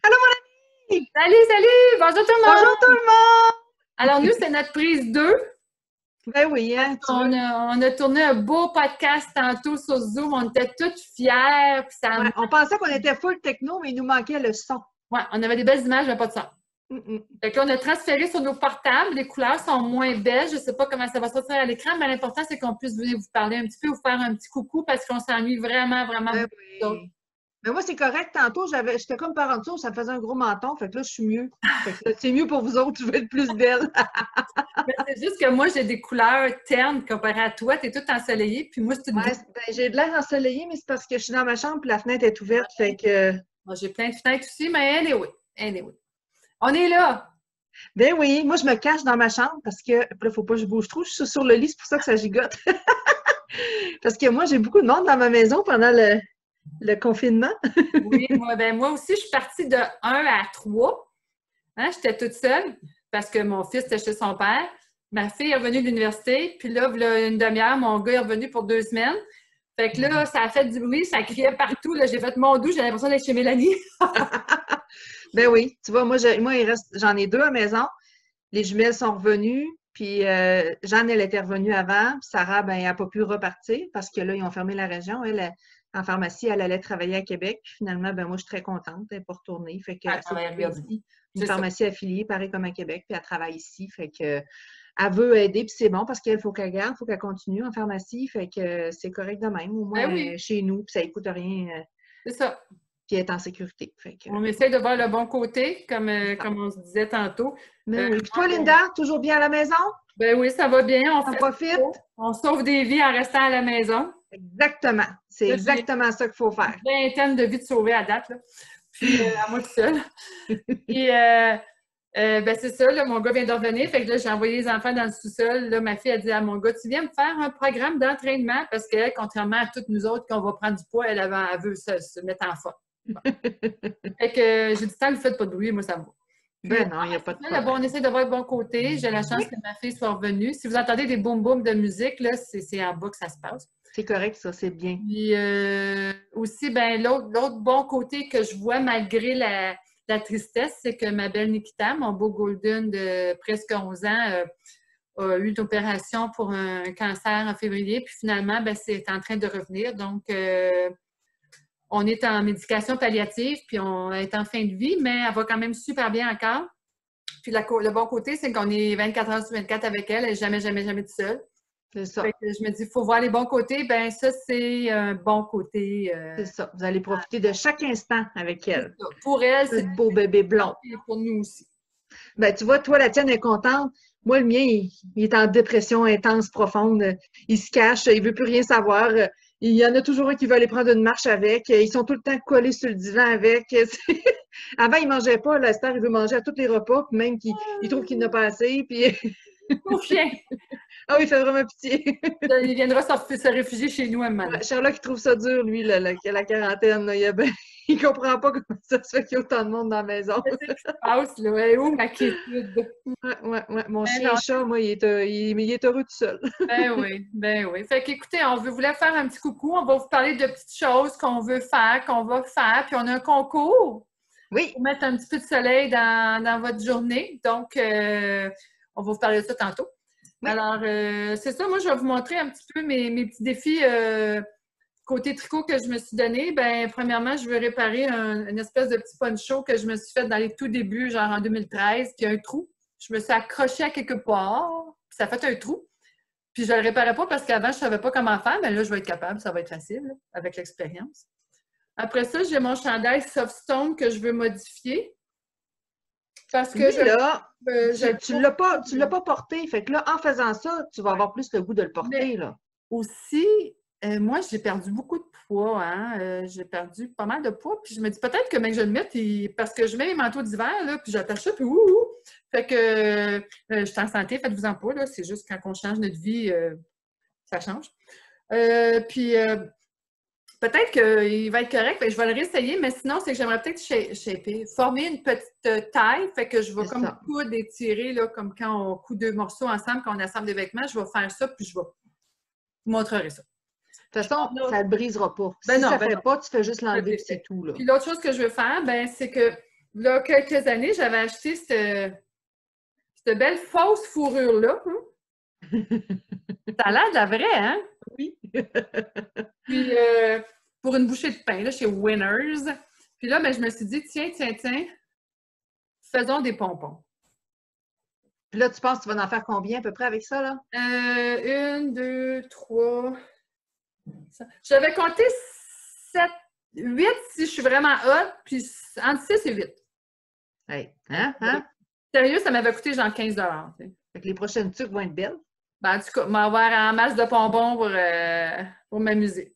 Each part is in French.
Allô, mon ami! Salut, salut! Bonjour tout le Bonjour tout monde! le monde! Alors, nous, c'est notre prise 2. Ben oui, hein, tu On veux. a, on a tourné un beau podcast tantôt sur Zoom. On était toutes fiers. Puis Ouais, on pensait qu'on était full techno, mais il nous manquait le son. ouais, on avait des belles images, mais pas de son. Mm-mm. Fait que là, on a transféré sur nos portables. Les couleurs sont moins belles. Je ne sais pas comment ça va sortir à l'écran, mais l'important, c'est qu'on puisse venir vous parler un petit peu, vous faire un petit coucou parce qu'on s'ennuie vraiment, vraiment Ben beaucoup. oui. Mais moi, c'est correct. Tantôt, j'étais comme par en dessous, ça me faisait un gros menton. Fait que là, je suis mieux. Fait que là, c'est mieux pour vous autres, je vais être plus belle. Mais c'est juste que moi, j'ai des couleurs ternes comparées à toi. Tu es toute ensoleillée, puis moi, c'est une Ouais, grise. ben, j'ai de l'air ensoleillé, mais c'est parce que je suis dans ma chambre et la fenêtre est ouverte. Fait que, Moi, j'ai plein de fenêtres aussi, mais anyway, anyway. On est là. ben oui, moi, je me cache dans ma chambre parce que, là, faut pas que je bouge trop. Je suis sur le lit, c'est pour ça que ça gigote. Parce que moi, j'ai beaucoup de monde dans ma maison pendant le confinement. Oui, moi aussi, je suis partie de 1 à 3. Hein, j'étais toute seule parce que mon fils était chez son père. Ma fille est revenue de l'université. Puis là, v'là une demi-heure, mon gars est revenu pour 2 semaines. Fait que là, ça a fait du bruit, ça criait partout. Là, j'ai fait mon doux, j'ai l'impression d'être chez Mélanie. Ben oui, tu vois, moi, j'en ai deux à la maison. Les jumelles sont revenues, puis Jeanne, elle était revenue avant, puis Sarah, ben, elle n'a pas pu repartir parce que là, ils ont fermé la région. En pharmacie, elle allait travailler à Québec. Puis finalement, ben moi, je suis très contente. Elle n'est pas retournée. Fait Elle qu'elle s'est travaille à trouvée Verdun. ici une C'est ça. pharmacie affiliée, pareil comme à Québec, puis elle travaille ici. Fait que elle veut aider, puis c'est bon parce qu'il faut qu'elle garde, il faut qu'elle continue en pharmacie. Fait que c'est correct de même. Au moins, Ben oui, chez nous, puis ça ne coûte rien, c'est ça. puis elle est en sécurité. Fait que On essaie de voir le bon côté, comme, c'est ça. comme on se disait tantôt. Mais oui. Puis Moi, toi, Linda, toujours bien à la maison? ben oui, ça va bien. On T'en fait ce qu'il faut. profites? On sauve des vies en restant à la maison. Exactement. C'est Là, j'ai exactement ça qu'il faut faire. une vingtaine de vies de sauver à date, là. Puis à moi tout seul. Puis ben c'est ça, là, mon gars vient de revenir. Fait que là, j'ai envoyé les enfants dans le sous-sol. Là, ma fille a dit à mon gars, tu viens me faire un programme d'entraînement parce qu'elle, contrairement à toutes nous autres, qu'on va prendre du poids, elle veut se mettre en forme. Bon. Fait que j'ai dit, tant que vous faites pas de bruit, moi, ça me va. Puis, Ben non, il n'y a pas de là, bon, on problème. essaie de voir le bon côté. J'ai la chance Oui, que ma fille soit revenue. Si vous entendez des boum-boum de musique, là, c'est en bas que ça se passe. c'est correct, ça, c'est bien. Puis aussi, ben, l'autre bon côté que je vois malgré la tristesse, c'est que ma belle Nikita, mon beau Golden de presque 11 ans, a eu une opération pour un cancer en février. Puis finalement, ben, c'est en train de revenir. Donc, on est en médication palliative, puis on est en fin de vie, mais elle va quand même super bien encore. Puis le bon côté, c'est qu'on est 24 heures sur 24 avec elle. Elle n'est jamais, jamais, jamais toute seule. C'est Fait ça. que je me dis, il faut voir les bons côtés. Ben ça, c'est un bon côté. C'est ça. Vous allez profiter de chaque instant avec C'est elle. ça. Pour elle, Ce c'est beau bébé blond. et pour nous aussi. Ben, tu vois, toi, la tienne est contente. Moi, le mien, il est en dépression intense, profonde. Il se cache, il veut plus rien savoir. Il y en a toujours un qui veut aller prendre une marche avec. Ils sont tout le temps collés sur le divan avec. Avant, il mangeait pas. Là, cette heure, il veut manger à tous les repas, puis même qu'il trouve qu'il n'a pas assez. Puis, Au chien. ah oui, il fait vraiment pitié. Il viendra se réfugier chez nous un moment Ouais, donné. Sherlock, il trouve ça dur, lui, la quarantaine. Là. Il comprend pas comment ça se fait qu'il y a autant de monde dans la maison. Qu'est-ce qui se passe, là? Elle est où ma quiétude? Ouais. Mon Ben chien non, chat, moi, il est heureux tout seul. ben oui, ben oui. Fait qu'écoutez, voulait faire un petit coucou. On va vous parler de petites choses qu'on veut faire, qu'on va faire. Puis on a un concours Oui, pour mettre un petit peu de soleil dans votre journée. Donc, on va vous parler de ça tantôt. oui. Alors, c'est ça. Moi, je vais vous montrer un petit peu mes petits défis côté tricot que je me suis donné. Ben, premièrement, je veux réparer une espèce de petit poncho que je me suis fait dans les tout débuts, genre en 2013, puis un trou. Je me suis accrochée à quelque part, puis ça a fait un trou. Puis je ne le réparais pas parce qu'avant, je ne savais pas comment faire, mais là, je vais être capable, ça va être facile là, avec l'expérience. Après ça, j'ai mon chandail Softstone que je veux modifier parce que Lui, là, je le trouve tu l'as pas porté. Fait que là, en faisant ça, tu vas ouais. avoir plus le goût de le Mais porter, là. aussi, moi, j'ai perdu beaucoup de poids. Hein? J'ai perdu pas mal de poids. Puis je me dis peut-être que même que je le mette, parce que je mets mes manteaux d'hiver, là, puis j'attache ça, puis ouh! Fait que je suis en santé, faites-vous-en pas. Là. C'est juste quand on change notre vie, ça change. Puis peut-être qu'il va être correct, fait que je vais le réessayer, mais sinon, c'est que j'aimerais peut-être shaper, former une petite taille, fait que je vais C'est comme ça. coudre et tirer, là, comme quand on coud 2 morceaux ensemble, quand on assemble des vêtements, je vais faire ça, puis je vais vous montrer ça. De toute façon, ça ne le brisera pas. Ben Si non, ça ben fait non. pas, tu fais juste Je l'enlever, l'ai puis c'est fait. tout, là. Puis l'autre chose que je veux faire, ben, c'est que là, quelques années, j'avais acheté cette belle fausse fourrure-là. Ça a l'air de la vraie, hein? Oui. Puis, pour une bouchée de pain, là, chez Winners. Puis là, ben, je me suis dit, tiens, faisons des pompons. Puis là, tu penses que tu vas en faire combien à peu près avec ça, là? 1, 2, 3. J'avais compté 7, 8 si je suis vraiment hot, puis entre 6 et 8. Hey, hein? Sérieux, ça m'avait coûté genre 15 $. Fait que les prochaines tuques vont être belles. Ben, en tout cas, m'avoir en masse de bonbons pour m'amuser.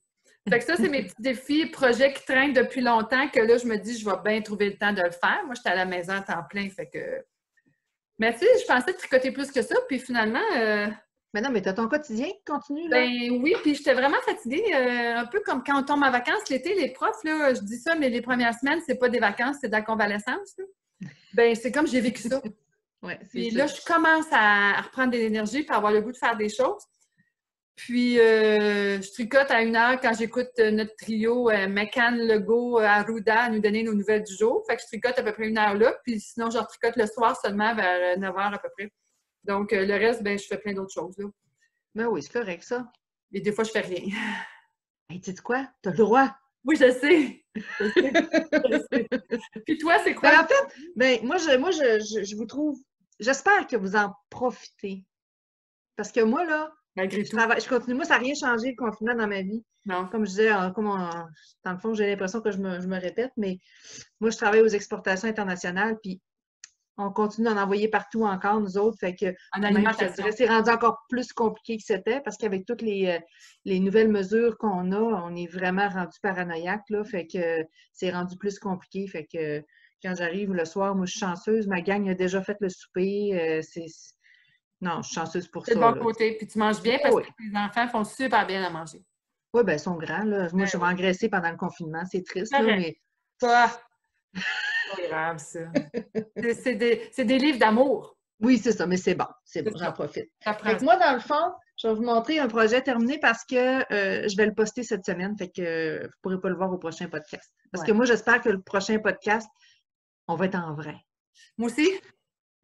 Fait que ça, c'est mes petits défis, projets qui traînent depuis longtemps, que là, je me dis, je vais bien trouver le temps de le faire. Moi, j'étais à la maison à temps plein, fait que... Mais tu sais, je pensais tricoter plus que ça, puis finalement... Mais non, mais t'as ton quotidien qui continue, là? Ben oui, puis j'étais vraiment fatiguée, un peu comme quand on tombe en vacances l'été, les profs, là, je dis ça, mais les premières semaines, c'est pas des vacances, c'est de la convalescence. Là. Ben, c'est comme j'ai vécu ça. Ouais, Puis ça. là, je commence à reprendre de l'énergie pour avoir le goût de faire des choses. Puis, je tricote à 1 heure quand j'écoute notre trio Mekan, Legault, Arruda nous donner nos nouvelles du jour. Fait que je tricote à peu près 1 heure là, puis sinon, je retricote le soir seulement vers 9 heures à peu près. Donc, le reste, ben, je fais plein d'autres choses. Là. Ben oui, c'est correct, ça. Et des fois, je fais rien. Hey, tu sais quoi? T'as le droit. Oui, je sais. Je sais. Je sais. Puis toi, c'est quoi? Ben, en fait, ben, moi, je vous trouve... J'espère que vous en profitez. Parce que moi, là, Malgré tout. je continue. Moi, ça n'a rien changé, le confinement, dans ma vie. Non. Comme je disais, dans le fond, j'ai l'impression que je me répète, mais moi, je travaille aux exportations internationales, puis on continue d'en envoyer partout encore, nous autres. Fait que En même, je te alimentation. dirais, c'est rendu encore plus compliqué que c'était parce qu'avec toutes les nouvelles mesures qu'on a, on est vraiment rendu paranoïaque, là. Fait que c'est rendu plus compliqué. Fait que quand j'arrive le soir, moi, je suis chanceuse. Ma gang a déjà fait le souper. Non, je suis chanceuse pour C'est le ça, bon là. côté. Puis tu manges bien parce Oui, que tes enfants font super bien à manger. oui, ben, ils sont grands, là. Moi, Ben je vais oui. engraisser pendant le confinement. C'est triste, là, Correct. mais Pas grave, ça. C'est des livres d'amour. oui, c'est ça, mais c'est bon, C'est j'en ça. profite. Ça Fait prend que ça. moi, dans le fond, je vais vous montrer un projet terminé parce que je vais le poster cette semaine, fait que vous ne pourrez pas le voir au prochain podcast. Parce Ouais. que moi, j'espère que le prochain podcast, on va être en vrai. Moi aussi?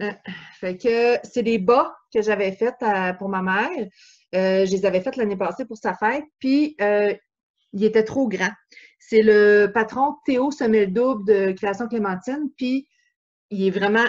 Euh, Fait que c'est des bas que j'avais faits pour ma mère. Je les avais faits l'année passée pour sa fête, puis il était trop grand. C'est le patron Théo Semel-Double de Création Clémentine, puis il est vraiment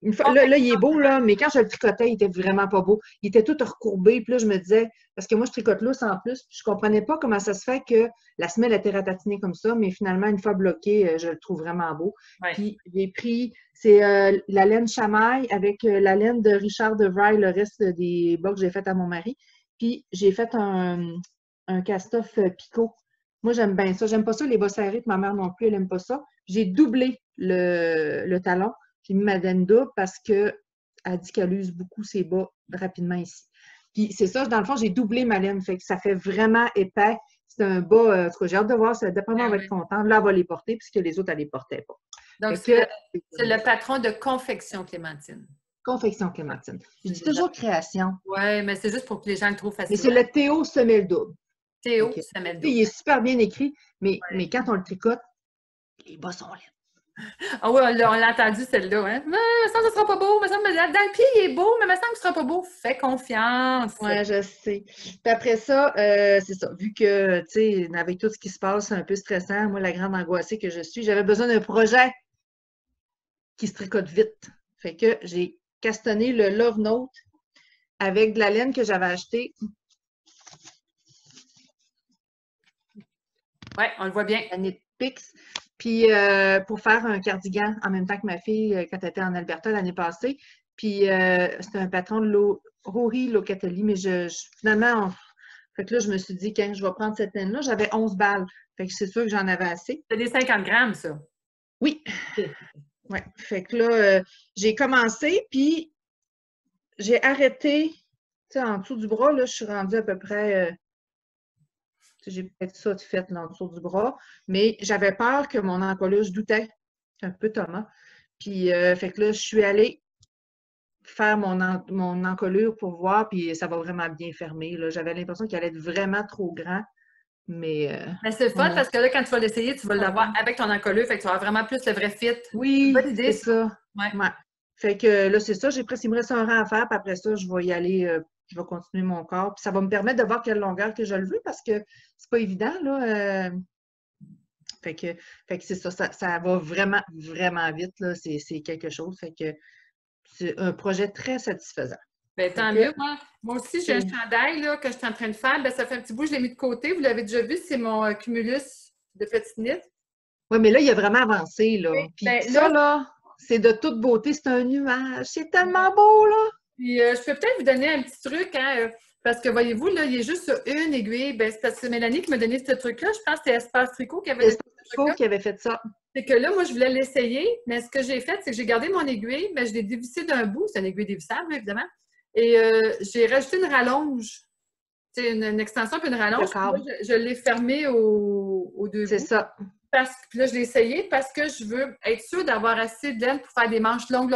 là, il est beau, là, mais quand je le tricotais, il était vraiment pas beau. Il était tout recourbé. Puis là, je me disais, parce que moi, je tricote lousse en plus, puis je comprenais pas comment ça se fait que la semelle était ratatinée comme ça, mais finalement, une fois bloqué, je le trouve vraiment beau. Ouais. Puis j'ai pris, c'est la laine chamaille avec la laine de Richard DeVry, le reste des bas que j'ai fait à mon mari. Puis j'ai fait un cast-off picot. Moi, j'aime bien ça. J'aime pas ça, les bas serrés, puis ma mère non plus, elle aime pas ça. J'ai doublé le talon. J'ai mis ma laine double parce qu'elle dit qu'elle use beaucoup ses bas rapidement ici. Puis c'est ça, dans le fond, j'ai doublé ma laine, fait que ça fait vraiment épais. C'est un bas, en tout cas, j'ai hâte de voir, ça dépendamment, Ben va oui. être contente. Là, elle va les porter, puisque les autres, elle les portait pas. Donc, Fait que, c'est le patron de Confection Clémentine. confection Clémentine. Je dis toujours création, Oui, mais c'est juste pour que les gens le trouvent mais c'est facilement. le Théo semelle double. Fait Théo, que, ça met le dos. il est super bien écrit, mais quand on le tricote, les bas sont laids. Ah oui, on l'a entendu celle-là. Hein? Mais ça ne sera pas beau. Mais ça, dans le pied, il est beau, mais il me semble que ce ne sera pas beau. Fais confiance. Ouais, je sais. Puis après ça, c'est ça. Vu que, tu sais, avec tout ce qui se passe, c'est un peu stressant, moi, la grande angoissée que je suis, j'avais besoin d'un projet qui se tricote vite. Fait que j'ai castonné le Love Note avec de la laine que j'avais achetée. Oui, on le voit bien. La Knit Pix. Puis pour faire un cardigan en même temps que ma fille quand elle était en Alberta l'année passée. Puis c'était un patron de Rory Locatelli, mais finalement, fait que là, je me suis dit, quand je vais prendre cette laine-là, j'avais 11 balles. Fait que c'est sûr que j'en avais assez. C'est des 50 grammes, ça. Oui. Ouais. Fait que là, j'ai commencé, puis j'ai arrêté, tu sais, en dessous du bras, là, je suis rendue à peu près, j'ai peut-être ça de fait là, en dessous du bras, mais j'avais peur que mon encolure, je doutais un peu Thomas. Puis, fait que là, je suis allée faire mon encolure pour voir, puis ça va vraiment bien fermer. Là. J'avais l'impression qu'il allait être vraiment trop grand. Mais Mais c'est le fun parce que là, quand tu vas l'essayer, tu vas l'avoir avec ton encolure. Fait que tu vas avoir vraiment plus le vrai fit. oui, Bonne idée, c'est ça. Ouais. Ouais. Fait que là, c'est ça. Il me reste un rang à faire, puis après ça, je vais y aller, je vais continuer mon corps. Puis ça va me permettre de voir quelle longueur que je le veux parce que c'est pas évident, là. Fait que, c'est ça, ça va vraiment, vraiment vite, là. C'est quelque chose. Fait que c'est un projet très satisfaisant. Ben, Fait tant que, mieux. Moi aussi, j'ai un chandail là, que je suis en train de faire. Ben, ça fait un petit bout, je l'ai mis de côté. Vous l'avez déjà vu, c'est mon cumulus de petite knit. oui, mais là, il a vraiment avancé, là. Puis Ben, ça, là, c'est de toute beauté. C'est un nuage. C'est tellement beau, là. Puis, je peux peut-être vous donner un petit truc, hein, parce que voyez-vous, là, il est juste sur une aiguille. Ben, c'est parce que c'est Mélanie qui m'a donné ce truc-là. Je pense que c'est Espace Tricot qui avait donné ce truc-là. Qui avait fait ça. C'est que là, moi, je voulais l'essayer, mais ce que j'ai fait, c'est que j'ai gardé mon aiguille, mais je l'ai dévissée d'un bout. C'est une aiguille dévissable, évidemment. Et j'ai rajouté une rallonge. C'est une extension puis une rallonge. Puis moi, je l'ai fermée aux deux bouts. C'est ça. Puis là, je l'ai essayé parce que je veux être sûre d'avoir assez de laine pour faire des manches longues,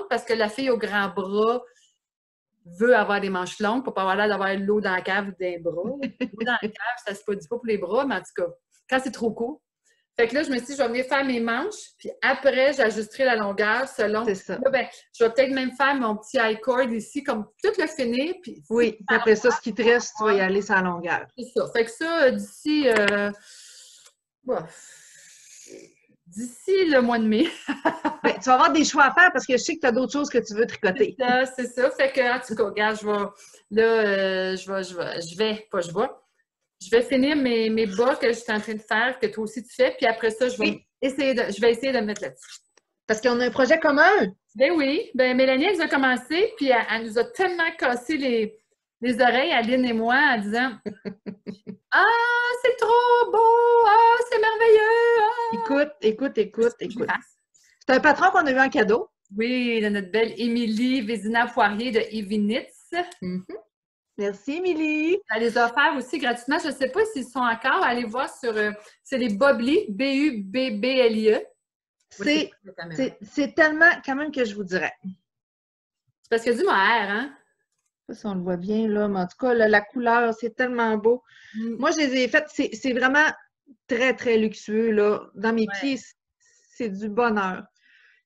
parce que la fille au grand bras veut avoir des manches longues pour pas avoir l'air d'avoir l'eau dans la cave d'un bras. L'eau dans la cave, ça se dit pas pour les bras, mais en tout cas, quand c'est trop court. Fait que là, je me suis dit, je vais venir faire mes manches, puis après, j'ajusterai la longueur selon. C'est ça. Là, ben, je vais peut-être même faire mon petit high cord ici, comme tout le finir. Puis oui, après ça, ce qui te reste, tu vas y aller sans longueur. C'est ça. Fait que ça, d'ici le mois de mai. Ben, tu vas avoir des choix à faire parce que je sais que tu as d'autres choses que tu veux tricoter. C'est ça. Fait que, en tout cas, regarde, je vais finir mes bas que je suis en train de faire, que toi aussi tu fais, puis après ça, je vais essayer de me mettre là-dessus. Parce qu'on a un projet commun. Ben oui. Ben Mélanie, elle a commencé, puis elle nous a tellement cassé les oreilles, Aline et moi, en disant ah, c'est trop beau! Ah, c'est merveilleux! Ah! Écoute. C'est un patron qu'on a eu en cadeau. Oui, de notre belle Émilie Vézina-Poirier de Evinitz. Merci, Émilie. Elle les a offerts aussi gratuitement. Je ne sais pas s'ils sont encore. Allez voir sur... c'est les Bobli, B-U-B-B-L-I-E. C'est tellement, quand même, que je vous dirais. C'est parce qu'il y a du mohair, hein? Je sais pas si on le voit bien, là, mais en tout cas, la couleur, c'est tellement beau. Moi, je les ai faites, c'est vraiment très, très luxueux, là. Dans mes pieds, c'est du bonheur.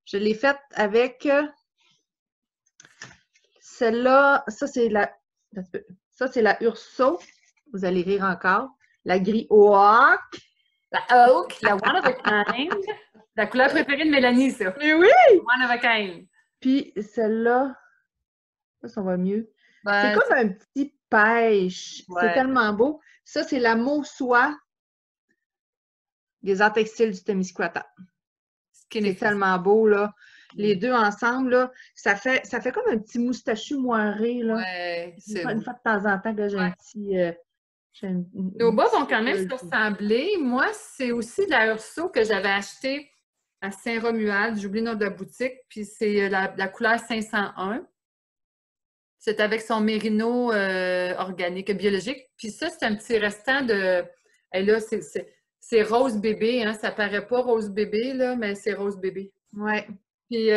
Je l'ai faite avec celle-là, ça, c'est la Urso. Vous allez rire encore. La gris Oak. La Oak, la One of a Kind. La couleur préférée de Mélanie, ça. Mais oui! One of a Kind. Puis celle-là, ça va mieux. C'est comme un petit pêche. Ouais. C'est tellement beau. Ça, c'est la Mot-Soie des arts textiles du Témiscouata. C'est tellement beau, là. Les deux ensemble, là, ça fait comme un petit moustachu moiré, là. Ouais, c'est une fois de temps en temps que j'ai un petit... Nos bas vont quand même se ressembler. Moi, c'est aussi de la Urso que j'avais acheté à Saint-Romuald. J'ai oublié le nom de la boutique. Puis c'est la couleur 501. C'est avec son mérino organique, biologique. Puis ça, c'est un petit restant de... Et là, c'est rose bébé, hein? Ça paraît pas rose bébé, là, mais c'est rose bébé. Ouais. Puis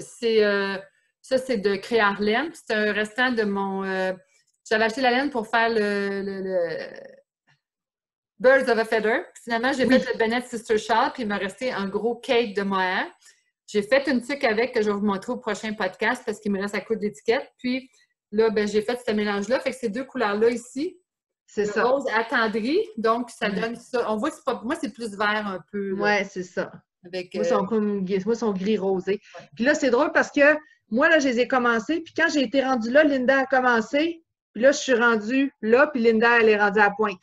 ça, c'est de Créar Laine. C'est un restant de mon... j'avais acheté la laine pour faire le Birds of a Feather. Puis finalement, j'ai fait le Bennett Sister Shawl, puis il m'a resté un gros cake de mohair. J'ai fait une tuque avec que je vais vous montrer au prochain podcast parce qu'il me reste à coudre d'étiquette. Puis là, ben, j'ai fait ce mélange-là. Fait que ces deux couleurs-là ici, c'est ça. Rose attendri, donc ça donne ça. On voit que moi, c'est plus vert un peu. Oui, c'est ça. Avec, moi, ils sont gris rosé. Puis là, c'est drôle parce que moi, là, je les ai commencés. Puis quand j'ai été rendue là, Linda a commencé. Puis là, je suis rendue là, puis Linda, elle est rendue à la pointe.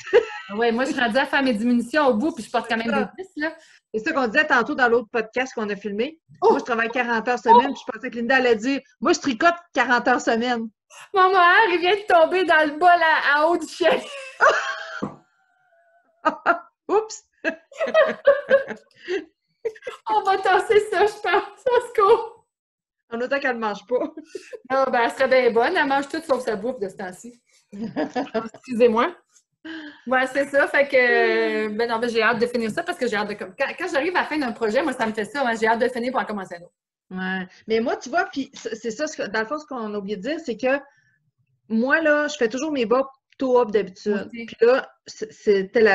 Oui, moi, je suis rendue à faire mes diminutions au bout, puis je porte quand même des 10, là. C'est ça qu'on disait tantôt dans l'autre podcast qu'on a filmé. Moi, je travaille 40 heures semaine, puis je pensais que Linda allait dire « Moi, je tricote 40 heures semaine. » Mon mohair, il vient de tomber dans le bol à haut du chien. Oups! On va tasser ça, je pense. Ça se court. En autant qu'elle ne mange pas. Ah, ben, elle serait bien bonne. Elle mange tout sauf sa bouffe de ce temps-ci. Excusez-moi. Ouais, c'est ça. Fait que, ben non, ben, j'ai hâte de finir ça parce que j'ai hâte de. Quand j'arrive à la fin d'un projet, moi, ça me fait ça. Hein, j'ai hâte de finir pour en commencer un autre. Ouais. Mais moi, tu vois, puis c'est ça, dans le fond, ce qu'on a oublié de dire, c'est que moi, là, je fais toujours mes bas plutôt up d'habitude. Ok. Puis là,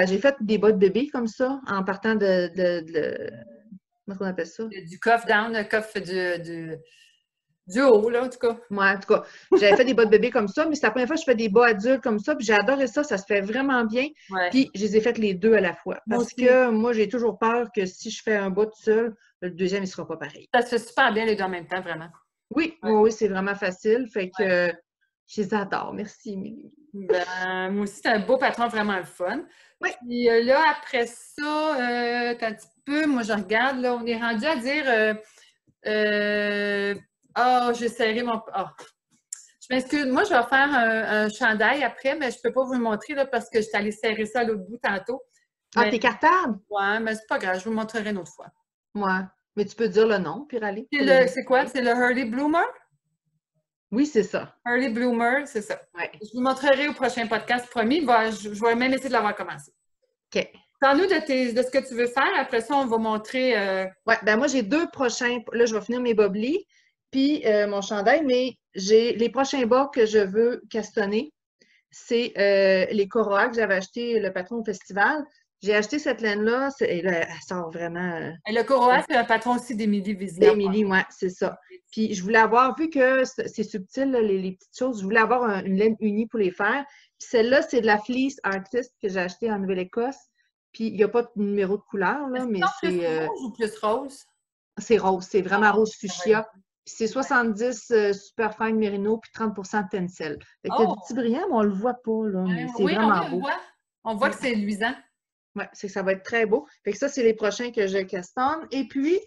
j'ai fait des bas de bébé comme ça, en partant comment on appelle ça? Du cuff down, le cuff du haut, là, en tout cas. Moi, en tout cas, j'avais fait des bas de bébé comme ça, mais c'est la première fois que je fais des bas adultes comme ça, puis j'ai adoré ça, ça se fait vraiment bien. Ouais. Puis je les ai faites les deux à la fois. Moi Parce aussi. que moi, j'ai toujours peur que si je fais un bas tout seul, le deuxième, il ne sera pas pareil. Ça se fait super bien les deux en même temps, vraiment. Oui, Ouais. oui, c'est vraiment facile. Fait que Ouais. je les adore. Merci, Émilie. Ben, moi aussi, c'est un beau patron vraiment le fun. Oui. Puis là, après ça, attends un petit peu, moi je regarde, là, on est rendu à dire j'ai serré mon. Je m'excuse, moi je vais faire un chandail après, mais je ne peux pas vous le montrer là, parce que je suis allée serrer ça à l'autre bout tantôt. Ah, Mais, t'es cartable? ouais, mais c'est pas grave, je vous le montrerai une autre fois. Ouais. Mais tu peux dire le nom, puis aller. C'est quoi? C'est le Early Bloomer? Oui, c'est ça. Early Bloomer, c'est ça. Ouais. Je vous montrerai au prochain podcast, promis. Je vais même essayer de l'avoir commencé. OK. Parle-nous de ce que tu veux faire. Après ça, on va montrer. Ouais, ben moi, j'ai 2 prochains. Là, je vais finir mes boblis, puis mon chandail, mais j'ai les prochains bas que je veux castonner. C'est les Coroa que j'avais acheté le patron au festival. J'ai acheté cette laine-là, et là, elle sort vraiment. Le Coroa, c'est un patron aussi d'Émilie Vézina. D'Émilie, ouais, c'est ça. Puis je voulais avoir, vu que c'est subtil, là, les petites choses, je voulais avoir une laine unie pour les faire. Puis celle-là, c'est de la Fleece Artist que j'ai achetée en Nouvelle-Écosse. Puis il n'y a pas de numéro de couleur, là, mais Plus rouge ou plus rose? c'est rose. C'est vraiment rose fuchsia. Puis c'est 70 super fine mérino, puis 30 de tencel. Fait que t'as du petit brillant, mais on le voit pas, là. Mais c'est vraiment beau. On voit que c'est luisant. Oui, c'est que ça va être très beau. Fait que ça, c'est les prochains que je castonne. Et puis,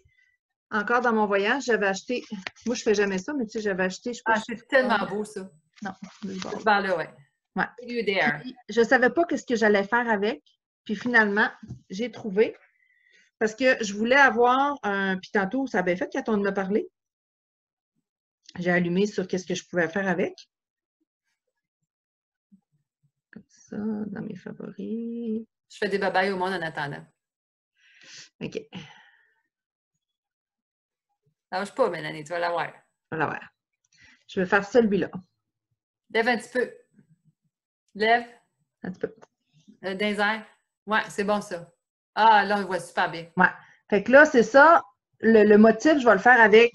encore dans mon voyage, j'avais acheté. Moi, je fais jamais ça, mais tu sais, j'avais acheté. C'est tellement beau, ça. Non, ce bar-là, ouais. Ouais. Puis, je ne savais pas ce que j'allais faire avec. Puis finalement, j'ai trouvé. Parce que je voulais avoir un. Puis tantôt, ça avait fait quand on en a parlé. J'ai allumé sur qu'est-ce que je pouvais faire avec. Comme ça, dans mes favoris. Je fais des babayes au monde en attendant. OK. Lâche pas, Mélanie, tu vas l'avoir. Je vais l'avoir. Je vais faire celui-là. Lève un petit peu. Lève. Un petit peu. Dans les airs. Ouais, c'est bon ça. Ah, là, on le voit super bien. Ouais. Fait que là, c'est ça. Le motif, je vais le faire avec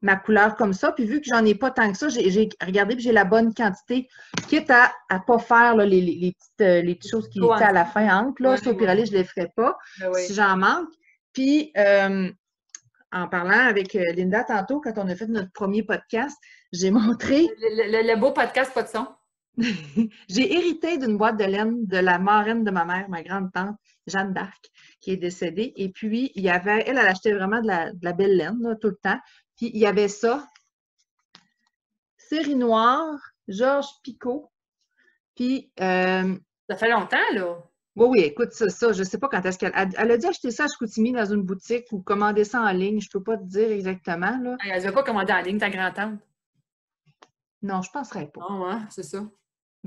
ma couleur comme ça. Puis vu que j'en ai pas tant que ça, j'ai regardé puis j'ai la bonne quantité. Quitte à ne pas faire là, les petites choses qui étaient à la fin entre. Là, ça, au pire aller, je ne les ferai pas si j'en manque. Puis en parlant avec Linda tantôt, quand on a fait notre premier podcast, j'ai montré. Le beau podcast, pas de son. J'ai hérité d'une boîte de laine de la marraine de ma mère, ma grande-tante, Jeanne d'Arc, qui est décédée. Et puis, il y avait, elle achetait vraiment de la belle laine, là, tout le temps. Puis, il y avait ça. Série noire, Georges Picot. Puis, ça fait longtemps, là. Oui, écoute, ça, je ne sais pas quand est-ce qu'elle a dû acheter ça à Chicoutimi dans une boutique ou commander ça en ligne. Je ne peux pas te dire exactement, là. Elle ne va pas commander en ligne, ta grand-tante. Non, je ne penserais pas. Non, hein, c'est ça.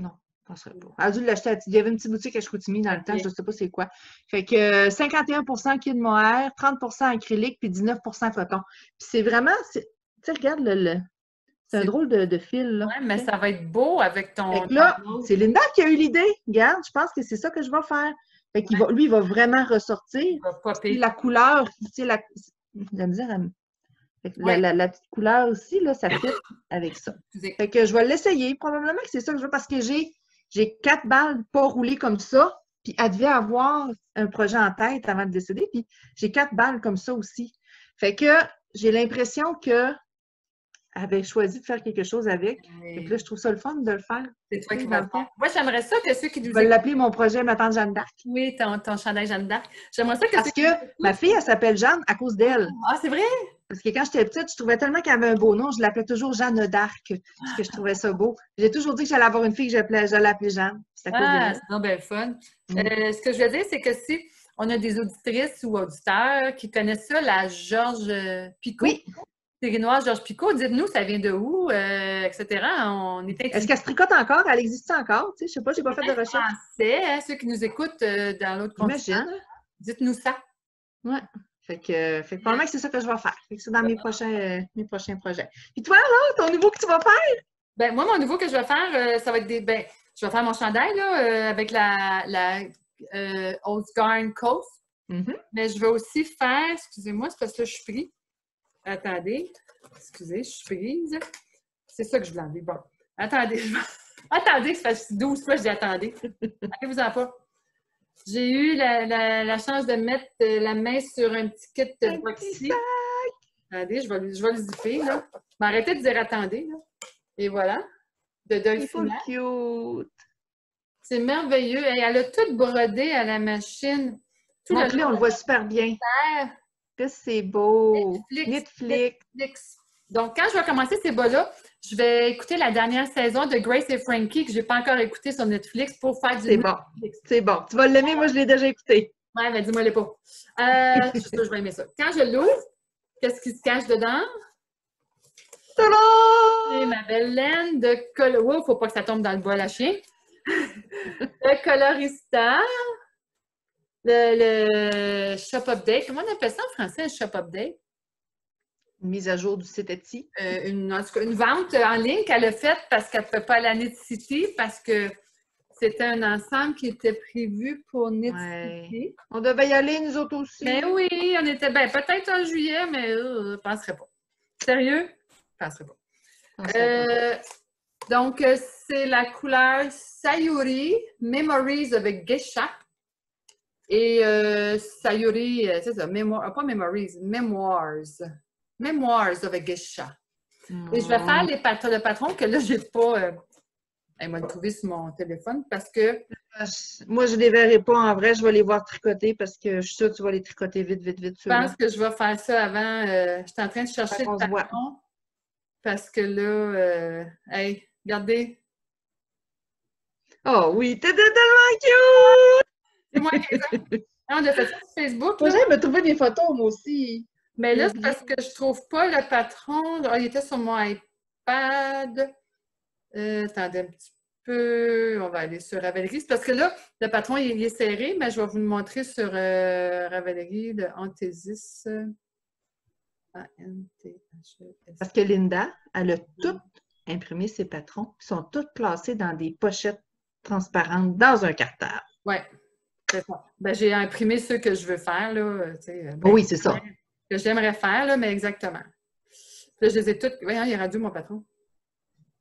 Non, je ne penserais pas. Elle a dû l'acheter. Il y avait une petite boutique à Chicoutimi dans le temps, je ne sais pas c'est quoi. Fait que 51% kit de mohair, 30% acrylique, puis 19% coton. Puis c'est vraiment, tu sais, regarde c'est un drôle de fil, là. Oui, mais ça va être beau avec ton. Fait que là, c'est Linda qui a eu l'idée. Regarde, je pense que c'est ça que je vais faire. Fait qu'il lui, il va vraiment ressortir. Il va popper. La couleur, tu sais, la misère à la petite couleur aussi, là, ça fit avec ça. Fait que je vais l'essayer. Probablement que c'est ça que je veux parce que j'ai 4 balles pas roulées comme ça. Puis elle devait avoir un projet en tête avant de décéder. Puis j'ai 4 balles comme ça aussi. Fait que j'ai l'impression que avait choisi de faire quelque chose avec. Et puis là, je trouve ça le fun de le faire. C'est toi qui vas le faire. Moi, j'aimerais ça que ceux qui nous écoutent... Je vais l'appeler mon projet Ma tante Jeanne d'Arc. Oui, ton chandail Jeanne d'Arc. J'aimerais ça que parce que ma fille, elle s'appelle Jeanne à cause d'elle. Ah, c'est vrai? Parce que quand j'étais petite, je trouvais tellement qu'elle avait un beau nom, je l'appelais toujours Jeanne d'Arc, parce que je trouvais ça beau. J'ai toujours dit que j'allais avoir une fille que j'allais appeler Jeanne. C'est à cause d'elle. C'est donc bien fun. Ce que je veux dire, c'est que si on a des auditrices ou auditeurs qui connaissent ça, la Georges Picot. Oui. Série noire Georges Picot, dites-nous, ça vient de où, etc. Est-ce qu'elle se tricote encore? Elle existe encore? Tu sais, je sais pas, j'ai pas fait de recherche. Français, hein, ceux qui nous écoutent dans l'autre continent. Dites-nous ça. Oui. Fait que probablement que c'est ça que je vais faire. Fait que c'est dans mes prochains projets. Puis toi, là, ton nouveau que tu vas faire? Ben, moi, mon nouveau que je vais faire, ça va être des. Ben, je vais faire mon chandail là, avec la Osgarn Coast. Mais je vais aussi faire, excusez-moi, c'est parce que là, je suis prise. Attendez. Excusez, je suis prise. C'est ça que je voulais enlever. Bon. Attendez. Attendez, ça fait 12 fois que je dis attendez. Allez-vous-en pas. J'ai eu la chance de mettre la main sur un petit kit de boxy. Attendez, je vais le zipper, là. M'arrêtez de dire attendez, là. Et voilà. De Dolphina. C'est cute. C'est merveilleux. Et elle a tout brodé à la machine. Tout Donc là, on le voit super bien. Que c'est beau. Netflix. Donc, quand je vais commencer ces bas-là, je vais écouter la dernière saison de Grace et Frankie que je n'ai pas encore écouté sur Netflix pour faire du Netflix. C'est bon. Tu vas l'aimer, moi je l'ai déjà écouté. Ouais, mais dis-moi les pas. Je suis sûre que je vais aimer ça. Quand je l'ouvre, qu'est-ce qui se cache dedans? C'est ma belle laine de color. Oh, faut pas que ça tombe dans le bol à chien. Le colorista. Le shop update. Comment on appelle ça en français, un shop update? Une mise à jour du site Etsy. En tout cas, une vente en ligne qu'elle a faite parce qu'elle ne peut pas aller à Knit City parce que c'était un ensemble qui était prévu pour Knit City. On devait y aller, nous autres aussi. Mais oui, on était peut-être en juillet, mais je ne penserais pas. Sérieux? Je ne penserais pas. Donc, c'est la couleur Sayuri Memories of a Geisha. Et Sayuri, c'est ça, pas Memories, Memoirs. Memoirs of a Geisha. Et je vais faire le patron que là, j'ai pas... elle m'a trouvé sur mon téléphone parce que... Moi, je ne les verrai pas en vrai. Je vais les voir tricoter parce que je suis sûre que tu vas les tricoter vite. Je pense que je vais faire ça avant. Je suis en train de chercher le patron parce que là... hey, regardez. Oh oui, t'es tellement cute! C'est moi qui ai ça. On a fait ça sur Facebook. Moi, j'aime me trouver des photos, moi aussi. Mais là, c'est parce que je trouve pas le patron. Il était sur mon iPad. Attendez un petit peu. On va aller sur Ravelry. C'est parce que là, le patron, il est serré, mais je vais vous le montrer sur Ravelry, le Anthesis. Parce que Linda, elle a tout imprimé ses patrons. Ils sont tous placés dans des pochettes transparentes dans un cartable. Oui, c'est ça. Ben, j'ai imprimé ceux que je veux faire. Là, oui, c'est ça. Que j'aimerais faire, là, mais exactement. Là, je les ai toutes. Voyons, il est rendu mon patron.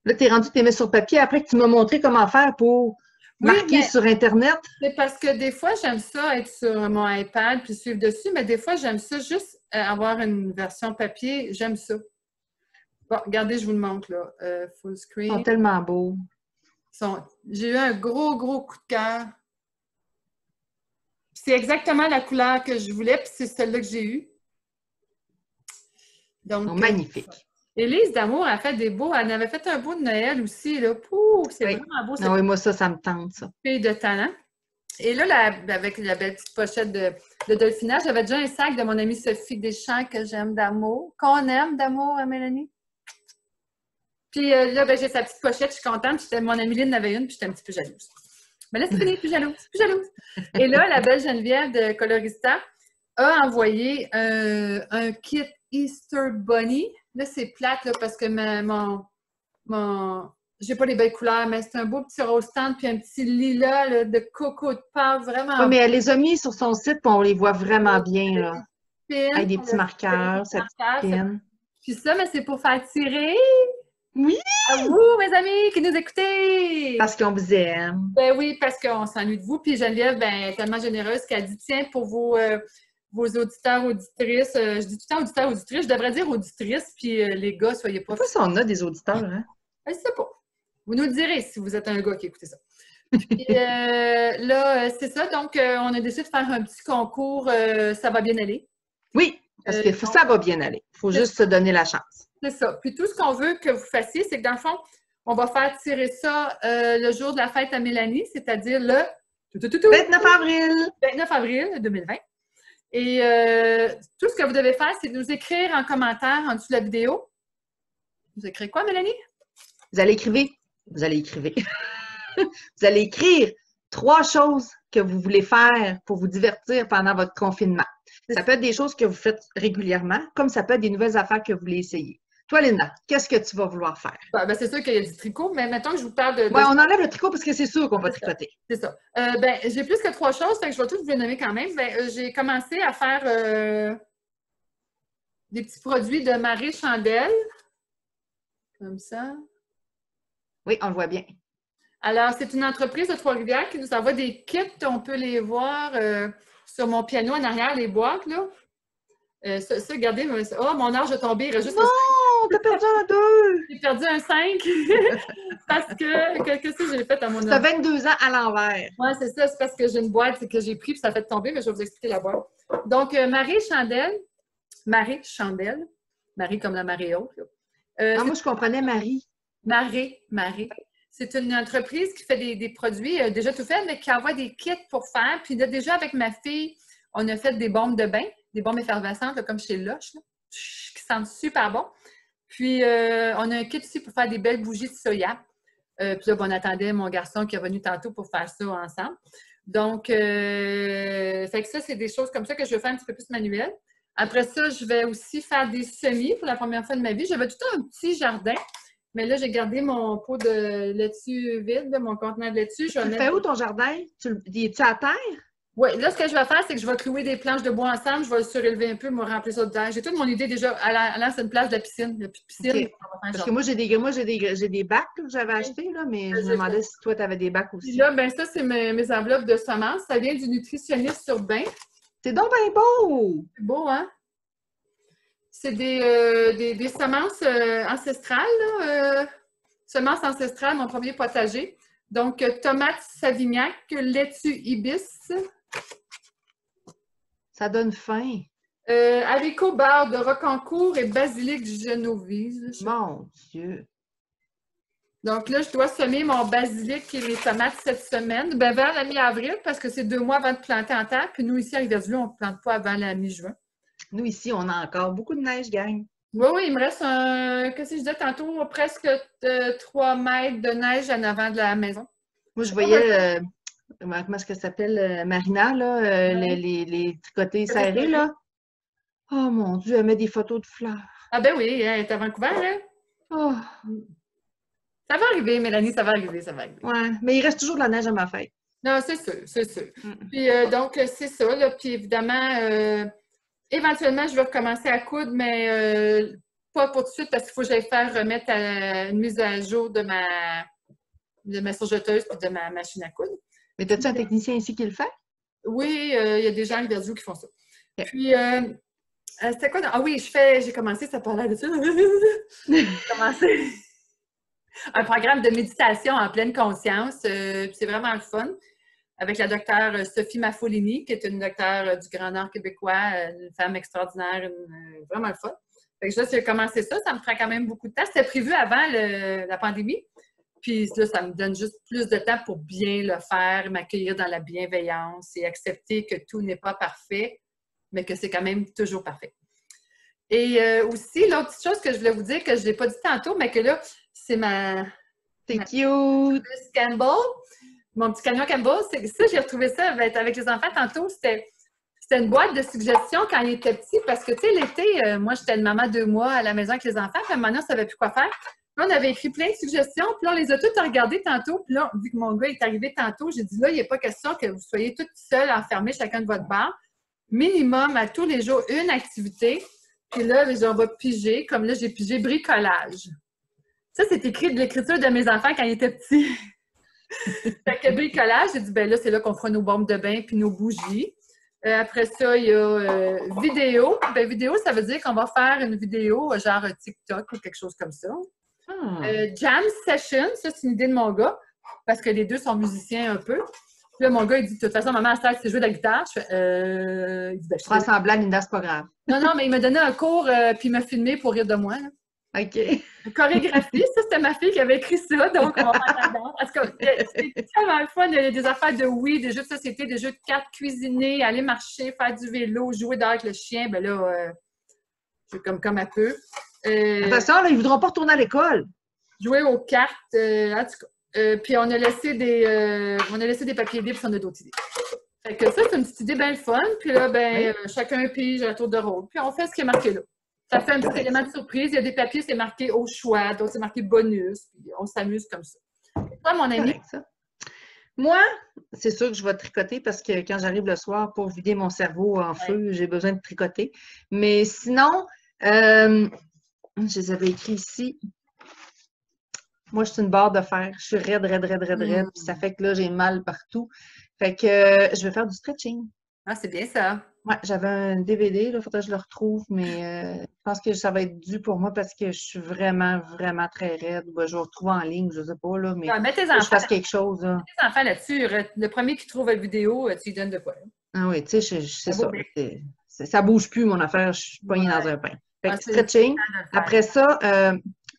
Là, tu es rendu, tu les mets sur papier après que tu m'as montré comment faire pour marquer sur Internet. C'est parce que des fois, j'aime ça être sur mon iPad puis suivre dessus, mais des fois, j'aime ça juste avoir une version papier. J'aime ça. Bon, regardez, je vous le montre, là. Full screen. Ils sont tellement beaux. J'ai eu un gros coup de cœur. C'est exactement la couleur que je voulais, puis c'est celle-là que j'ai eue. Donc, magnifique. Élise d'Amour a fait des beaux. Elle avait fait un beau de Noël aussi. C'est vraiment beau. Oui, moi, ça me tente, ça. Fille de talent. Et là, avec la belle petite pochette de Dolphina, j'avais déjà un sac de mon amie Sophie Deschamps que j'aime d'amour. Qu'on aime d'amour, Mélanie. Puis là, j'ai sa petite pochette, je suis contente. Mon amie Lynn en avait une, puis j'étais un petit peu jalouse. Mais là, c'est fini, plus jalouse. Et là, la belle Geneviève de Colorista a envoyé un kit Easter Bunny. Là, c'est plate là, parce que j'ai pas les belles couleurs, mais c'est un beau petit rose tendre puis un petit lilas là, de coco de Pâques, vraiment. Oui, mais elle les a mis sur son site puis on les voit vraiment bien. Là. Avec des petits marqueurs, sa petite pin. Puis ça, mais c'est pour faire tirer. Oui! À vous, mes amis, qui nous écoutez! Parce qu'on vous aime. Ben oui, parce qu'on s'ennuie de vous. Puis Geneviève, est tellement généreuse qu'elle dit, tiens, pour vos auditeurs, auditrices, je dis tout le temps auditeurs, auditrices, je devrais dire auditrices, puis les gars, soyez pas... Pourquoi si on a des auditeurs, hein? Je sais pas. Vous nous le direz si vous êtes un gars qui écoutez ça. Puis là, c'est ça. Donc, on a décidé de faire un petit concours. Ça va bien aller. Oui, parce que ça va bien aller. Il faut juste se donner la chance. C'est ça. Puis tout ce qu'on veut que vous fassiez, c'est que dans le fond, on va faire tirer ça le jour de la fête à Mélanie, c'est-à-dire le 29 avril. 29 avril 2020. Et tout ce que vous devez faire, c'est de nous écrire en commentaire en dessous de la vidéo. Vous écrivez quoi, Mélanie? Vous allez écrire 3 choses que vous voulez faire pour vous divertir pendant votre confinement. Ça peut être des choses que vous faites régulièrement, comme ça peut être des nouvelles affaires que vous voulez essayer. Toi, Linda, qu'est-ce que tu vas vouloir faire? Ben, c'est sûr qu'il y a du tricot, mais mettons que je vous parle de... Ouais, on enlève le tricot parce que c'est sûr qu'on va C'est ça. tricoter. C'est ça. Ben, j'ai plus que 3 choses, fait que je vais toutes vous les nommer quand même. Ben, j'ai commencé à faire des petits produits de Marie Chandelle. Comme ça. Oui, on le voit bien. Alors, c'est une entreprise de Trois-Rivières qui nous envoie des kits. On peut les voir sur mon piano en arrière, les boîtes, là. Ça, regardez, oh, mon âge a tombé. Il reste juste Non, t'as perdu un 2! J'ai perdu un 5 parce que, qu'est-ce que j'ai fait à mon âge? T'as 22 ans à l'envers. Oui, c'est ça. C'est parce que j'ai une boîte que j'ai pris et ça a fait tomber, mais je vais vous expliquer la boîte. Donc, Marie Chandelle, Marie comme la marée haute. Moi, je comprenais Marie. Marie. C'est une entreprise qui fait des produits déjà tout faits, mais qui envoie des kits pour faire. Puis là, déjà, avec ma fille, on a fait des bombes de bain, des bombes effervescentes, là, comme chez Lush, là, qui sentent super bon. Puis, on a un kit aussi pour faire des belles bougies de soya. Puis là, on attendait mon garçon qui est venu tantôt pour faire ça ensemble. Donc, fait que ça, c'est des choses comme ça que je vais faire un petit peu plus manuel. Après ça, je vais aussi faire des semis pour la première fois de ma vie. J'avais tout un petit jardin. Mais là, j'ai gardé mon pot de laitue vide, mon contenant de laitue. Tu le fais où ton jardin? Es-tu à terre? Oui, là, ce que je vais faire, c'est que je vais clouer des planches de bois ensemble. Je vais le surélever un peu, me remplir ça de terre. J'ai toute mon idée déjà. Là, c'est une place de la piscine. Il n'y a plus de piscine. Okay. Parce que moi, j'ai des bacs que j'avais achetés, là, mais je me demandais si toi, tu avais des bacs aussi. Puis là, ben ça, c'est mes enveloppes de semences. Ça vient du nutritionniste urbain. C'est donc bien beau! C'est beau, hein? C'est des semences ancestrales, là, semences ancestrales, mon premier potager. Donc, tomates savignac, laitue ibis. Ça donne faim. Haricots beurre de Rocancourt et basilic genovese. Mon Dieu! Donc là, je dois semer mon basilic et les tomates cette semaine, ben vers la mi-avril, parce que c'est 2 mois avant de planter en terre. Puis nous, ici, à Rivière-du-Loup, on ne plante pas avant la mi-juin. Nous, ici, on a encore beaucoup de neige, gang. Oui, il me reste qu'est-ce que je disais tantôt, presque 3 mètres de neige en avant de la maison. Moi, je voyais, comment est-ce que ça s'appelle, Marina, là, les tricotés serrés, là. Oh mon Dieu, elle met des photos de fleurs. Ah ben oui, elle est à Vancouver, hein? Oh. Ça va arriver, Mélanie, ça va arriver. Ouais, mais il reste toujours de la neige à ma fête. Non, c'est sûr. Puis donc, c'est ça, là. Puis évidemment, éventuellement, je vais recommencer à coudre, mais pas pour tout de suite parce qu'il faut que j'aille faire remettre une mise à jour de ma surjeteuse et de ma machine à coudre. Mais as-tu un technicien ici qui le fait? Oui, il y a des gens à Rivière-du-Loup qui font ça. Okay. Puis, c'était quoi? Ah oui, j'ai commencé, ça parlait de ça. J'ai commencé un programme de méditation en pleine conscience. C'est vraiment le fun. Avec la docteure Sophie Maffolini, qui est une docteure du Grand Nord québécois, une femme extraordinaire, vraiment le fun. Fait que là, j'ai commencé ça, ça me prend quand même beaucoup de temps. C'était prévu avant la pandémie. Puis là, ça me donne juste plus de temps pour bien le faire, m'accueillir dans la bienveillance et accepter que tout n'est pas parfait, mais que c'est quand même toujours parfait. Et aussi, l'autre petite chose que je voulais vous dire, que je ne l'ai pas dit tantôt, mais que là, c'est C'est cute! Campbell. Mon petit camion Campbell, c'est ça, j'ai retrouvé ça avec les enfants tantôt. C'était une boîte de suggestions quand ils étaient petits, parce que, tu sais, l'été, moi, j'étais une maman 2 mois à la maison avec les enfants, puis maintenant, on ne savait plus quoi faire. Là, on avait écrit plein de suggestions, puis là, on les a toutes regardées tantôt, puis là, vu que mon gars est arrivé tantôt, j'ai dit, là, il n'y a pas question que vous soyez toutes seules, enfermées, chacun de votre bar. Minimum, à tous les jours, une activité. Puis là, on va piger, comme là, j'ai pigé bricolage. Ça, c'est écrit de l'écriture de mes enfants quand ils étaient petits. Fait que bricolage, j'ai dit, ben là, c'est là qu'on fera nos bombes de bain puis nos bougies. Après ça, il y a vidéo. Ben, vidéo, ça veut dire qu'on va faire une vidéo genre TikTok ou quelque chose comme ça. Jam session, ça, c'est une idée de mon gars, parce que les deux sont musiciens un peu. Puis là, mon gars, il dit, de toute façon, maman, à c'est jouer de la guitare. Je fais, il dit, ben, je prends semblant, Linda, c'est pas grave. Non, mais il m'a donné un cours, puis il m'a filmé pour rire de moi. Là. OK. Chorégraphie, ça, c'était ma fille qui avait écrit ça, donc on va faire la danse. Parce que c'est tellement le fun, il y a des affaires de oui, des jeux de société, des jeux de cartes, cuisiner, aller marcher, faire du vélo, jouer dehors avec le chien, ben là, c'est comme un peu. De toute façon, là, ils ne voudront pas retourner à l'école. Jouer aux cartes, en tout cas. Puis on a laissé des papiers libres sur d'autres idées. Fait que ça, c'est une petite idée bien fun. Puis là, ben, chacun pige à tour de rôle. Puis on fait ce qui est marqué là. Ça fait un petit élément de surprise. Il y a des papiers, c'est marqué au choix, d'autres, c'est marqué bonus. Puis on s'amuse comme ça. Et toi, mon ami? Correct, ça. Moi, c'est sûr que je vais tricoter parce que quand j'arrive le soir pour vider mon cerveau en feu, j'ai besoin de tricoter. Mais sinon, je les avais écrits ici. Moi, je suis une barre de fer. Je suis raide, raide, raide, raide, raide. Puis ça fait que là, j'ai mal partout. Fait que je vais faire du stretching. Ah, c'est bien ça. Ouais, j'avais un DVD, là, faudrait que je le retrouve, mais je pense que ça va être dû pour moi parce que je suis vraiment, vraiment très raide. Ben, je vais le retrouver en ligne, je sais pas, là, mais Mets tes faut que je enfants, fasse quelque chose, là. tes enfants là-dessus. Le premier qui trouve la vidéo, tu lui donnes de quoi? Ah oui, tu sais, c'est Ça vaut ça. bien. Ça bouge plus, mon affaire. Je suis poignée dans Ouais. un pain. Fait Ah, que c'est le stretching. temps de le faire. Après ça,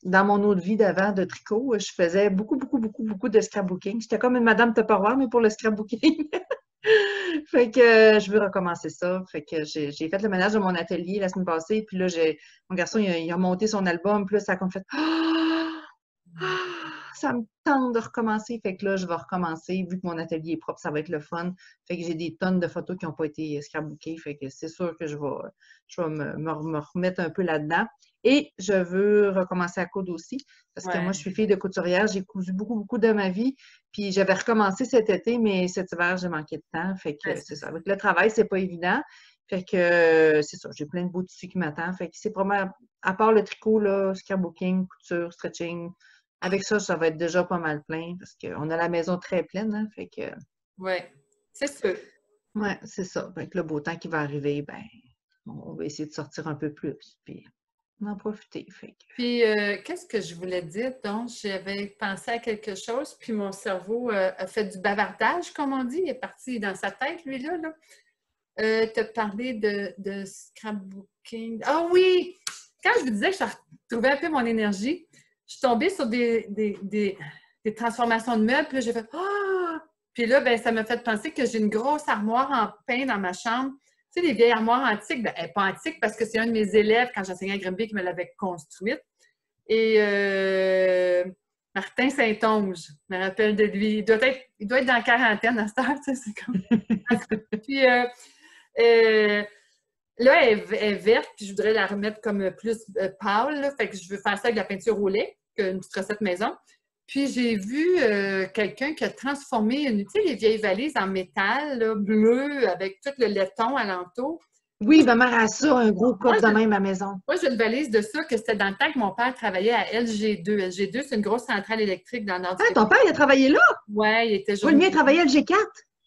dans mon autre vie d'avant de tricot, je faisais beaucoup, beaucoup, beaucoup, beaucoup de scrapbooking. J'étais comme une madame Tupperware, mais pour le scrapbooking. Fait que je veux recommencer ça. Fait que j'ai fait le ménage de mon atelier la semaine passée. Puis là, mon garçon, il a monté son album. Puis là, ça a comme fait ça me tente de recommencer. Fait que là, je vais recommencer. Vu que mon atelier est propre, ça va être le fun. Fait que j'ai des tonnes de photos qui n'ont pas été scrapbookées. Fait que c'est sûr que je vais me remettre un peu là-dedans. Et je veux recommencer à coudre aussi. Parce que moi, je suis fille de couturière. J'ai cousu beaucoup, beaucoup de ma vie. Puis j'avais recommencé cet été, mais cet hiver, j'ai manqué de temps. Fait que c'est ça. Avec le travail, c'est pas évident. Fait que c'est ça. J'ai plein de beaux tissus qui m'attendent. Fait que c'est vraiment, à part le tricot, là, scrapbooking, couture, stretching. Avec ça, ça va être déjà pas mal plein parce qu'on a la maison très pleine, hein, fait que... Oui, c'est sûr. Oui, c'est ça. Avec le beau temps qui va arriver, ben, on va essayer de sortir un peu plus, puis en profiter. Fait que... Puis, qu'est-ce que je voulais dire? Donc, j'avais pensé à quelque chose, puis mon cerveau a fait du bavardage, comme on dit. Il est parti dans sa tête, lui-là. Là. Tu as parlé de scrapbooking. Ah oui! Quand je vous disais que je retrouvais un peu mon énergie, je suis tombée sur des transformations de meubles, puis j'ai fait ah! Puis là, ben, ça m'a fait penser que j'ai une grosse armoire en pain dans ma chambre. Tu sais, les vieilles armoires antiques, ben, elle n'est pas antique parce que c'est un de mes élèves quand j'enseignais à Grimby qui me l'avait construite. Et Martin Saint-Onge, je me rappelle de lui. Il doit être dans la quarantaine à cette heure, tu sais, c'est comme... Puis là, elle est verte, puis je voudrais la remettre comme plus pâle. Là, fait que je veux faire ça avec de la peinture au lait, une petite recette maison. Puis j'ai vu quelqu'un qui a transformé tu sais, les vieilles valises en métal, là, bleu, avec tout le laiton alentour. Oui, ma mère a ça, un gros coffre de même à la maison. Moi, j'ai une valise de ça, que c'était dans le temps que mon père travaillait à LG2. LG2, c'est une grosse centrale électrique dans le nord du Ah, ton père, il a travaillé là? Oui, il était Oui, le mien travaillait à LG4.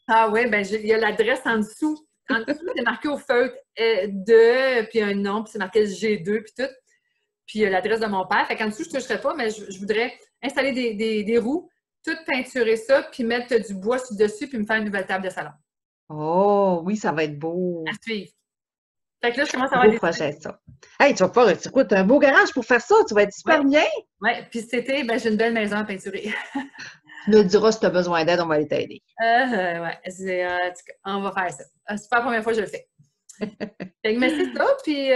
Ah oui, bien, il y a l'adresse en dessous. En dessous, c'est marqué au feutre de, puis un nom, puis c'est marqué G2, puis tout. Puis il y a l'adresse de mon père. Fait qu'en dessous, je ne toucherais pas, mais je voudrais installer des roues, tout peinturer ça, puis mettre du bois dessus, puis me faire une nouvelle table de salon. Oh, oui, ça va être beau. À suivre. Fait que là, je commence à avoir avoir des projet, ça. Hey, tu vas pouvoir, écoute, un beau garage pour faire ça. Tu vas être super bien. Oui, puis cet été, ben, j'ai une belle maison à peinturer. Tu nous diras si tu as besoin d'aide, on va aller t'aider. Ouais, on va faire ça. C'est pas la première fois que je le fais. Fait que, mais c'est ça, puis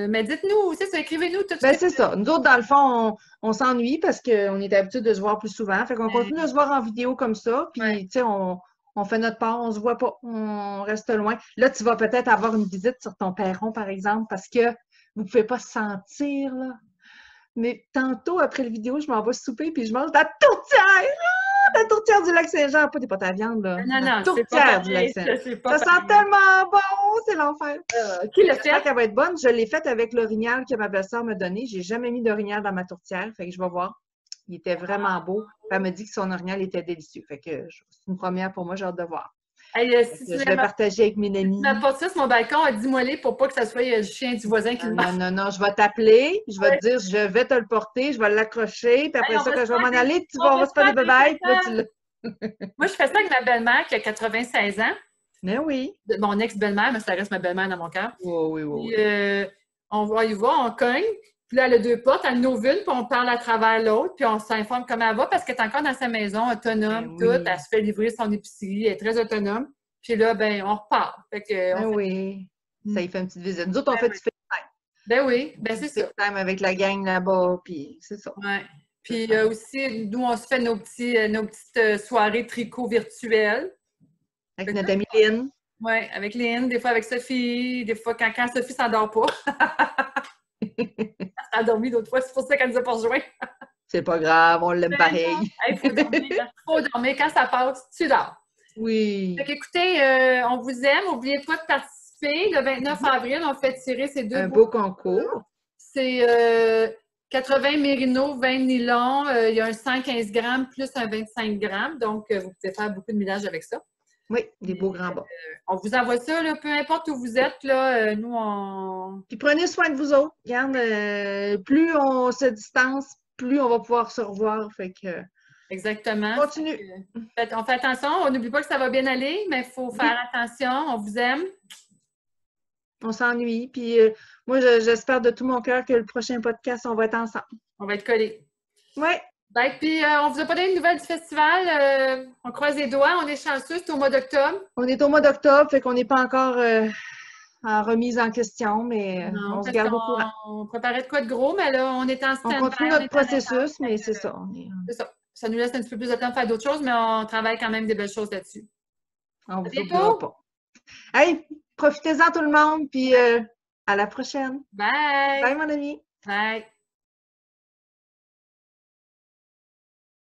mais dites-nous, c'est ça, écrivez-nous tout de Ben, suite. c'est ça. Nous autres, dans le fond, on s'ennuie parce qu'on est habitué de se voir plus souvent. Fait qu'on continue de se voir en vidéo comme ça. Puis, tu sais, on fait notre part, on se voit pas, on reste loin. Là, tu vas peut-être avoir une visite sur ton perron, par exemple, parce que vous pouvez pas se sentir, là. Mais tantôt, après la vidéo, je m'en vais souper puis je mange de la tourtière! Ah, la tourtière du Lac-Saint-Jean, pas des pâtes à viande, là. Non, La c'est pas tourtière du pareil, Lac-Saint-Jean. Ça sent tellement bon, c'est l'enfer. Qui l'a J'espère fait? qu'elle va être bonne. Je l'ai faite avec l'orignal que ma belle-sœur m'a donné. J'ai jamais mis d'orignal dans ma tourtière, fait que je vais voir. Il était vraiment beau. Elle m'a dit que son orignal était délicieux. Fait que c'est une première pour moi, j'ai hâte de voir. Hey, si Je vais partager avec mes amis. ma porte sur mon balcon, dis-moi les pour pas que ça soit le chien du voisin qui me Non, non, non, je vais t'appeler, je vais te dire, je vais te le porter, je vais l'accrocher, puis après Hey, ça, on va quand je vais se m'en faire aller, on va se faire des bébés, puis là, tu l'as. Moi, je fais ça avec ma belle-mère qui a 96 ans. Mais oui. Mon ex-belle-mère, mais ça reste ma belle-mère dans mon cœur. Oui, oui, oui. Puis, on va y voir, on cogne. Puis là, elle a deux portes, elle en ouvre une, puis on parle à travers l'autre, puis on s'informe comment elle va, parce qu'elle est encore dans sa maison, autonome, Ben oui. toute. Elle se fait livrer son épicerie, elle est très autonome. Puis là, ben, on repart. Fait que, Ben oui. Ça y fait une petite visite. Nous autres, on fait du FaceTime. Ben oui, ben c'est ça. FaceTime avec la gang là-bas, puis c'est ça. Ouais. Puis aussi, nous, on se fait nos petites soirées tricot virtuelles. Avec notre amie Lynn. Oui, avec Lynn, des fois avec Sophie, des fois quand Sophie s'endort pas. Elle a dormi l'autre fois, c'est pour ça qu'elle nous a pas rejoints. C'est pas grave, on l'aime pareil. Il faut dormir. Faut dormir. Quand ça passe, tu dors. Oui. Fait qu'écoutez, on vous aime. N'oubliez pas de participer. Le 29 avril, on fait tirer ces deux Un beau concours. C'est 80 mérino, 20 nylon. Il y a un 115 grammes plus un 25 grammes. Donc, vous pouvez faire beaucoup de millage avec ça. Oui, des beaux grands bas. On vous envoie ça, là, peu importe où vous êtes. Là, nous, on... Puis prenez soin de vous autres. Regarde, plus on se distance, plus on va pouvoir se revoir. Fait que Exactement. continue. On fait attention. On n'oublie pas que ça va bien aller, mais il faut faire attention. On vous aime. On s'ennuie. Puis moi, j'espère de tout mon cœur que le prochain podcast, on va être ensemble. On va être collés. Oui. Ben, puis, on vous a pas donné une nouvelle du festival. On croise les doigts. On est chanceux. C'est au mois d'octobre. On est au mois d'octobre, fait qu'on n'est pas encore en remise en question, mais Non, on se garde au courant. On préparait de quoi de gros, mais là, on est en stand-by. On continue notre processus, mais c'est ça. C'est ça. Ça nous laisse un petit peu plus de temps de faire d'autres choses, mais on travaille quand même des belles choses là-dessus. On vous oubliera pas. Hey, profitez-en tout le monde, puis à la prochaine. Bye! Bye, mon ami. Bye!